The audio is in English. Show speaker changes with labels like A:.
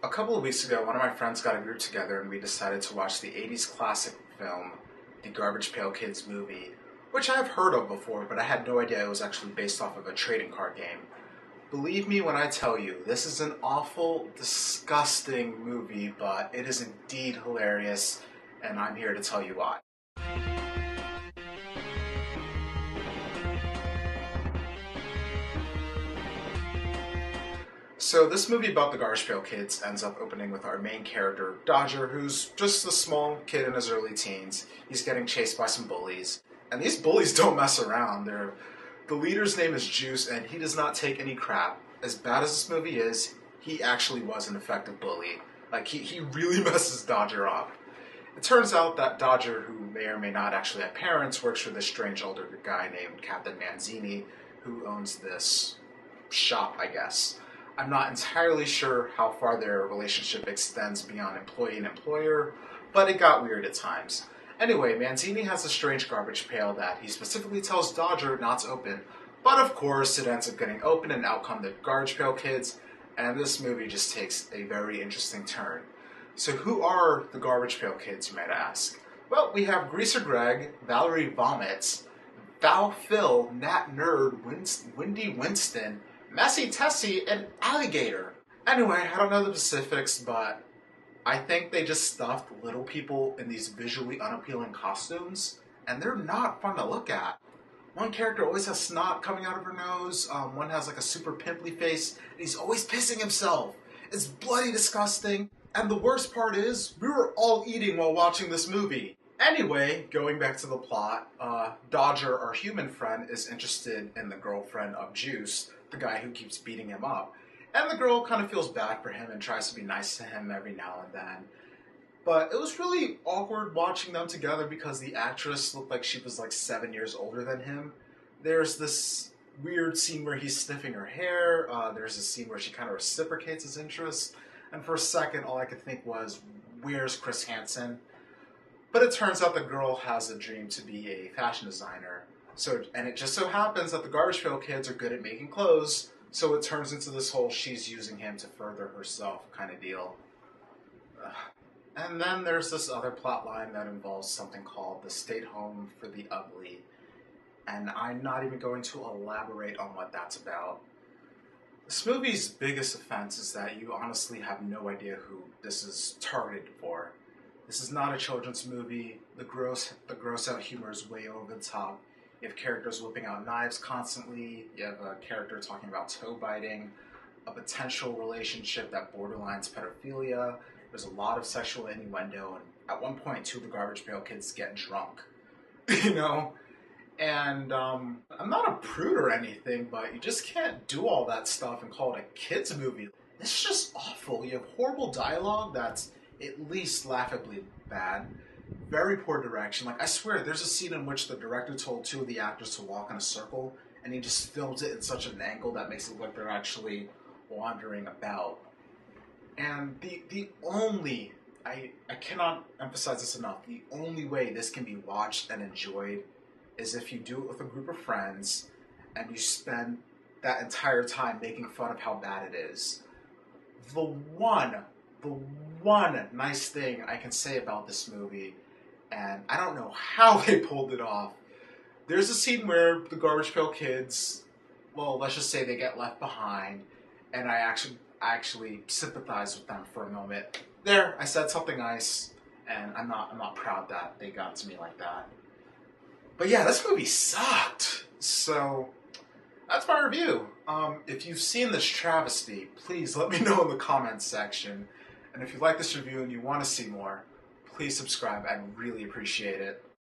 A: A couple of weeks ago, one of my friends got a group together and we decided to watch the 80s classic film, the Garbage Pail Kids Movie, which I've heard of before, but I had no idea it was actually based off of a trading card game. Believe me when I tell you, this is an awful, disgusting movie, but it is indeed hilarious, and I'm here to tell you why. So this movie about the Garbage Pail Kids ends up opening with our main character, Dodger, who's just a small kid in his early teens. He's getting chased by some bullies. And these bullies don't mess around. The leader's name is Juice, and he does not take any crap. As bad as this movie is, he actually was an effective bully. Like, he really messes Dodger up. It turns out that Dodger, who may or may not actually have parents, works for this strange older guy named Captain Manzini, who owns this shop, I guess. I'm not entirely sure how far their relationship extends beyond employee and employer, but it got weird at times. Anyway, Manzini has a strange garbage pail that he specifically tells Dodger not to open, but of course it ends up getting open and out come the Garbage Pail Kids, and this movie just takes a very interesting turn. So who are the Garbage Pail Kids, you might ask? Well, we have Greaser Greg, Valerie Vomits, Val Phil, Nat Nerd, Windy Winston, Messy Tessie, and Alligator. Anyway, I don't know the specifics, but I think they just stuffed little people in these visually unappealing costumes, and they're not fun to look at. One character always has snot coming out of her nose, one has like a super pimply face, and he's always pissing himself. It's bloody disgusting, and the worst part is, we were all eating while watching this movie. Anyway, going back to the plot, Dodger, our human friend, is interested in the girlfriend of Juice, the guy who keeps beating him up. And the girl kind of feels bad for him and tries to be nice to him every now and then. But it was really awkward watching them together because the actress looked like she was like 7 years older than him. There's this weird scene where he's sniffing her hair. There's a scene where she kind of reciprocates his interest. And for a second, all I could think was, where's Chris Hansen? But it turns out the girl has a dream to be a fashion designer. And it just so happens that the Garbage Pail Kids are good at making clothes, so it turns into this whole she's using him to further herself kind of deal. And then there's this other plot line that involves something called the State Home for the Ugly. And I'm not even going to elaborate on what that's about. This movie's biggest offense is that you honestly have no idea who this is targeted for. This is not a children's movie. The gross out humor is way over the top. You have characters whipping out knives constantly. You have a character talking about toe biting, a potential relationship that borderlines pedophilia. There's a lot of sexual innuendo, and at one point, two of the Garbage Pail Kids get drunk. you know? And I'm not a prude or anything, but you just can't do all that stuff and call it a kids movie. It's just awful. You have horrible dialogue that's at least laughably bad. Very poor direction. Like, I swear, there's a scene in which the director told two of the actors to walk in a circle, and he just films it in such an angle that makes it look like they're actually wandering about. And the only, I cannot emphasize this enough, the only way this can be watched and enjoyed is if you do it with a group of friends, and you spend that entire time making fun of how bad it is. The one nice thing I can say about this movie, and I don't know how they pulled it off. There's a scene where the Garbage Pail Kids, well, let's just say they get left behind, and I actually sympathize with them for a moment. There, I said something nice, and I'm not proud that they got to me like that. But yeah, this movie sucked. So that's my review. If you've seen this travesty, please let me know in the comments section. And if you like this review and you want to see more, please subscribe. I'd really appreciate it.